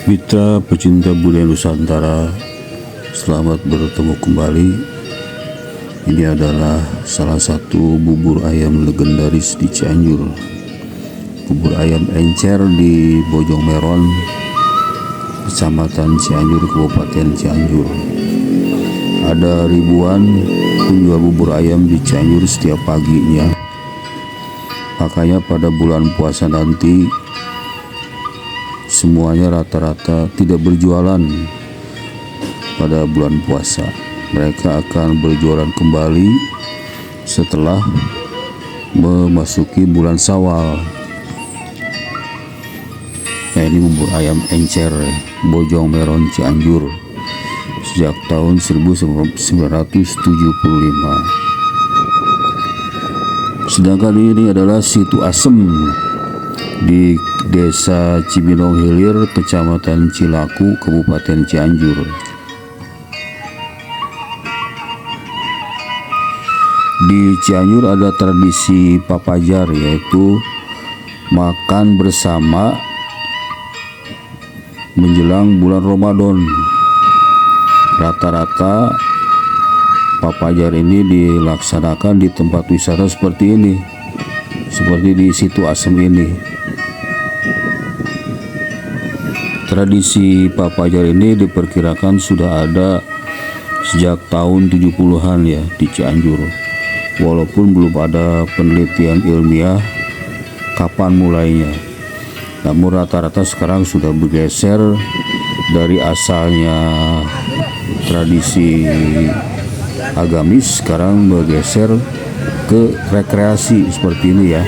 Mitra pecinta budaya Nusantara, selamat bertemu kembali. Ini adalah salah satu bubur ayam legendaris di Cianjur, bubur ayam encer di Bojong Meron, Kecamatan Cianjur, Kabupaten Cianjur. Ada ribuan penjual bubur ayam di Cianjur setiap paginya. Makanya pada bulan puasa nanti semuanya rata-rata tidak berjualan pada bulan puasa. Mereka akan berjualan kembali setelah memasuki bulan Syawal. Nah, ini bubur ayam encer Bojong Meron Cianjur sejak tahun 1975. Sedangkan ini adalah Situ Asem di Desa Cibinong Hilir, Kecamatan Cilaku, Kabupaten Cianjur. Di Cianjur ada tradisi papajar, yaitu makan bersama menjelang bulan Ramadan. Rata-rata papajar ini dilaksanakan di tempat wisata seperti ini, seperti di Situ Asem ini. Tradisi papajar ini diperkirakan sudah ada sejak tahun 70-an ya di Cianjur. Walaupun belum ada penelitian ilmiah kapan mulainya. Namun rata-rata sekarang sudah bergeser dari asalnya tradisi agamis, sekarang bergeser ke rekreasi seperti ini ya.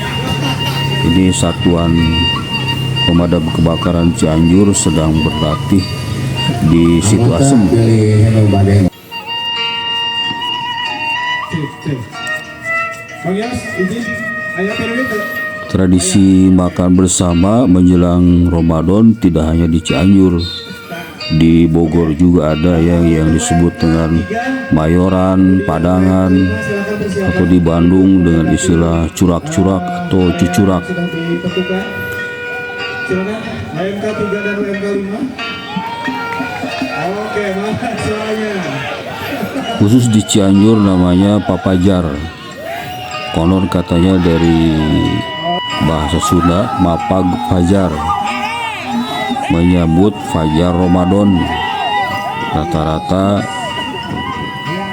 Ini Satuan Pemadam Kebakaran Cianjur sedang berlatih di Situ Asem. Tradisi makan bersama menjelang Ramadan tidak hanya di Cianjur, di Bogor juga ada yang disebut dengan Mayoran, Padangan, atau di Bandung dengan istilah curak-curak atau cucurak. Silakan AMK 3 dan AMK 5. Oke, mana soalnya? Khusus di Cianjur namanya papajar. Konon katanya dari bahasa Sunda mapag fajar, menyambut fajar Ramadan. Rata-rata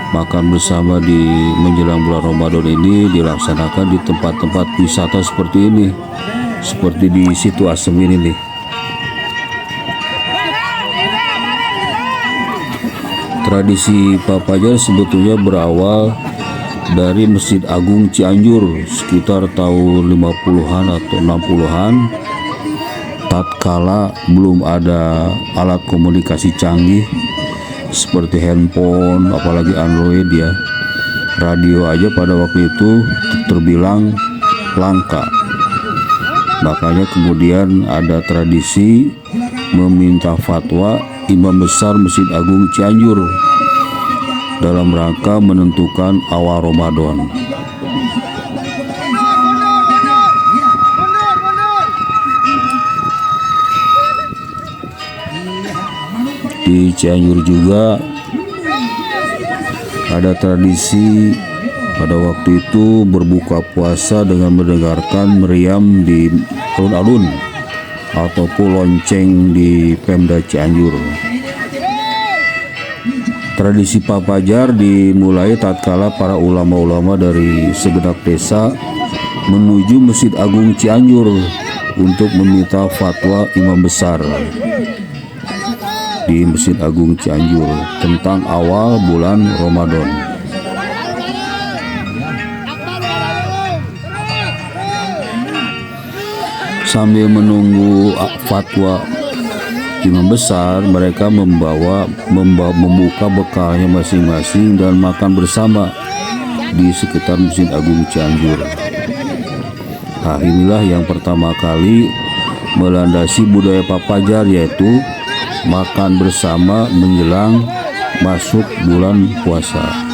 makan bersama di menjelang bulan Ramadan ini dilaksanakan di tempat-tempat wisata seperti ini, seperti di Situ Asem ini nih. Tradisi papajar sebetulnya berawal dari Masjid Agung Cianjur sekitar tahun 50-an atau 60-an. Tatkala belum ada alat komunikasi canggih seperti handphone, apalagi Android ya. Radio aja pada waktu itu terbilang langka. Makanya kemudian ada tradisi meminta fatwa Imam Besar Masjid Agung Cianjur dalam rangka menentukan awal Ramadan. Di Cianjur juga ada tradisi pada waktu itu berbuka puasa dengan mendengarkan meriam di alun-alun ataupun lonceng di Pemda Cianjur. Tradisi papajar dimulai tatkala para ulama-ulama dari segenap desa menuju Masjid Agung Cianjur untuk meminta fatwa Imam Besar di Masjid Agung Cianjur tentang awal bulan Ramadan. Sambil menunggu fatwa Imam Besar, mereka membuka bekalnya masing-masing dan makan bersama di sekitar Masjid Agung Cianjur. Nah, inilah yang pertama kali melandasi budaya papajar, yaitu makan bersama menjelang masuk bulan puasa.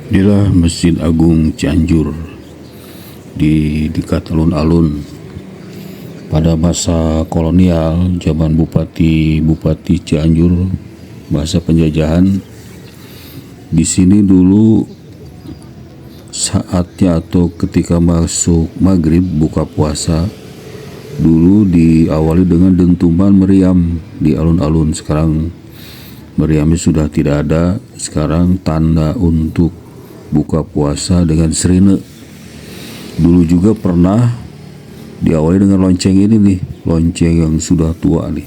Inilah Masjid Agung Cianjur di dekat alun-alun. Pada masa kolonial, zaman Bupati Cianjur, masa penjajahan, di sini dulu saatnya atau ketika masuk maghrib buka puasa, dulu diawali dengan dentuman meriam di alun-alun. Sekarang meriamnya sudah tidak ada. Sekarang tanda untuk buka puasa dengan sirine. Dulu juga pernah diawali dengan lonceng ini nih, lonceng yang sudah tua nih,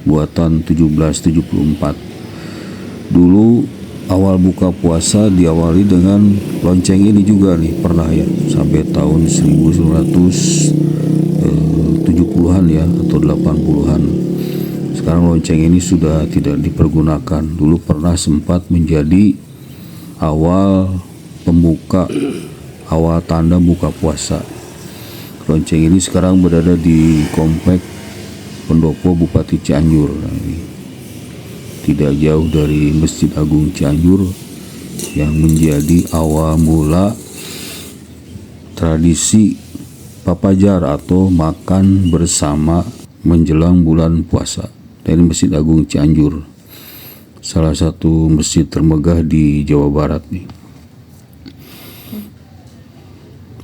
buatan 1774. Dulu awal buka puasa diawali dengan lonceng ini juga nih, pernah ya, sampai tahun 1970-an ya, atau 80-an. Sekarang lonceng ini sudah tidak dipergunakan. Dulu pernah sempat menjadi awal tanda buka puasa. Lonceng ini sekarang berada di komplek pendopo Bupati Cianjur. Nah, ini tidak jauh dari Masjid Agung Cianjur yang menjadi awal mula tradisi papajar atau makan bersama menjelang bulan puasa. Dari Masjid Agung Cianjur, salah satu masjid termegah di Jawa Barat nih.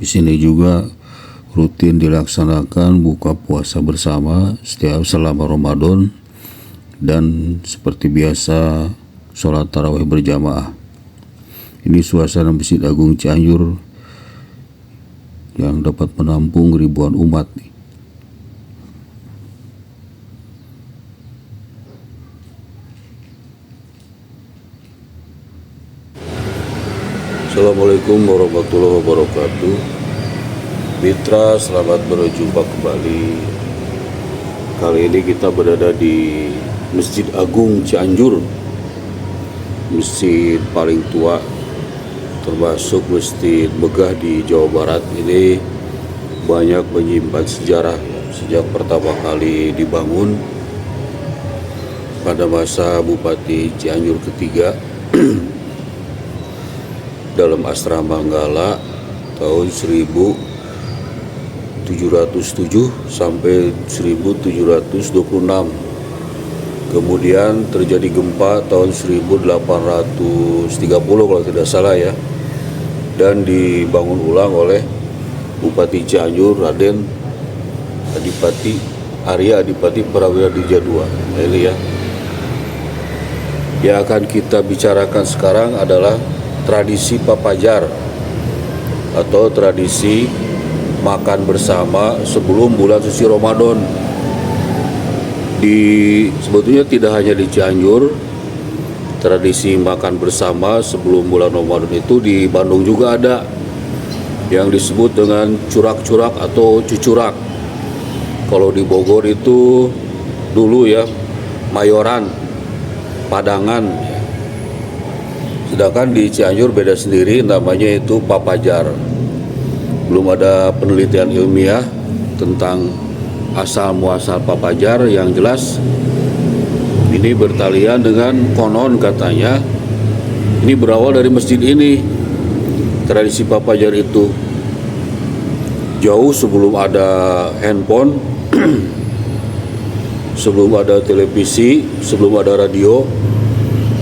Di sini juga rutin dilaksanakan buka puasa bersama setiap selama Ramadan, dan seperti biasa sholat tarawih berjamaah. Ini suasana Masjid Agung Cianjur yang dapat menampung ribuan umat nih. Assalamualaikum warahmatullahi wabarakatuh. Mitra, selamat berjumpa kembali. Kali ini kita berada di Masjid Agung Cianjur, masjid paling tua, termasuk masjid megah di Jawa Barat. Ini banyak menyimpan sejarah sejak pertama kali dibangun pada masa Bupati Cianjur ketiga dalam asrama Manggala tahun 1707 sampai 1726. Kemudian terjadi gempa tahun 1830 kalau tidak salah ya, dan dibangun ulang oleh Bupati Cianjur Raden Arya Adipati Prawira Dirja II. Nah, ini ya. Yang akan kita bicarakan sekarang adalah tradisi papajar atau tradisi makan bersama sebelum bulan suci Ramadan. Sebetulnya tidak hanya di Cianjur, tradisi makan bersama sebelum bulan Ramadan itu di Bandung juga ada, yang disebut dengan curak-curak atau cucurak. Kalau di Bogor itu dulu ya mayoran, padangan. Sedangkan di Cianjur beda sendiri, namanya itu papajar. Belum ada penelitian ilmiah tentang asal muasal papajar. Yang jelas ini bertalian dengan konon katanya ini berawal dari masjid ini. Tradisi papajar itu jauh sebelum ada handphone, sebelum ada televisi, sebelum ada radio.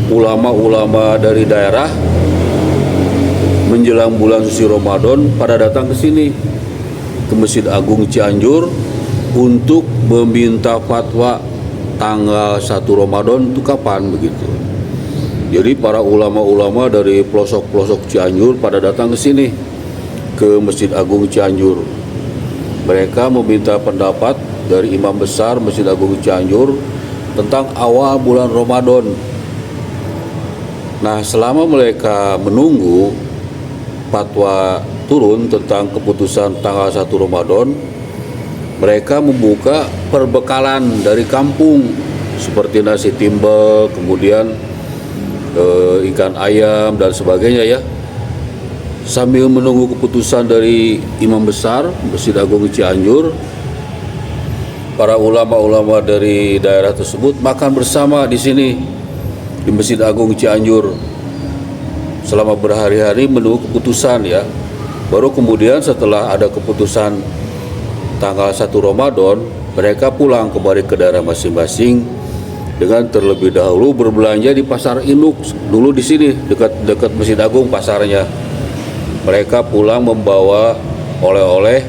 Ulama-ulama dari daerah menjelang bulan suci Ramadan pada datang ke sini, ke Masjid Agung Cianjur, untuk meminta fatwa tanggal 1 Ramadan itu kapan begitu. Jadi para ulama-ulama dari pelosok-pelosok Cianjur pada datang ke sini, ke Masjid Agung Cianjur. Mereka meminta pendapat dari imam besar Masjid Agung Cianjur tentang awal bulan Ramadan. Nah, selama mereka menunggu fatwa turun tentang keputusan tanggal 1 Ramadan, mereka membuka perbekalan dari kampung seperti nasi timbel, kemudian ikan ayam dan sebagainya ya. Sambil menunggu keputusan dari imam besar Masjid Agung Cianjur, para ulama-ulama dari daerah tersebut makan bersama di sini di Masjid Agung Cianjur. selama berhari-hari menunggu keputusan ya. Baru kemudian setelah ada keputusan tanggal 1 Ramadan, mereka pulang kembali ke daerah masing-masing dengan terlebih dahulu berbelanja di Pasar Induk. Dulu di sini dekat Masjid Agung pasarnya. Mereka pulang membawa oleh-oleh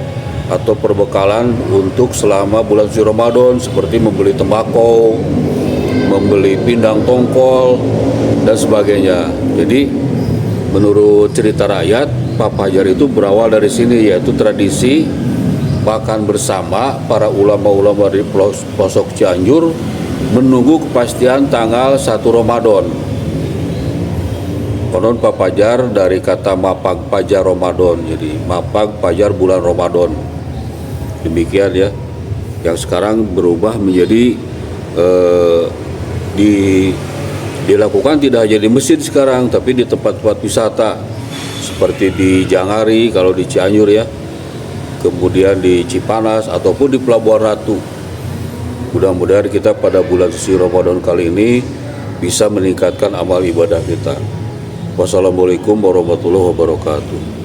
atau perbekalan untuk selama bulan suci Ramadan, seperti membeli tembakau, membeli pindang tongkol dan sebagainya. Jadi menurut cerita rakyat, Pak Fajar itu berawal dari sini, yaitu tradisi makan bersama para ulama-ulama di pelosok Cianjur menunggu kepastian tanggal 1 Ramadan. Konon Pak Fajar dari kata mapag pajar Ramadan, jadi mapag pajar bulan Ramadan. Demikian ya, yang sekarang berubah menjadi dilakukan tidak hanya di masjid sekarang, tapi di tempat-tempat wisata seperti di Jangari kalau di Cianjur ya, kemudian di Cipanas ataupun di Pelabuhan Ratu. Mudah-mudahan kita pada bulan suci Ramadan kali ini bisa meningkatkan amal ibadah kita. Wassalamualaikum warahmatullahi wabarakatuh.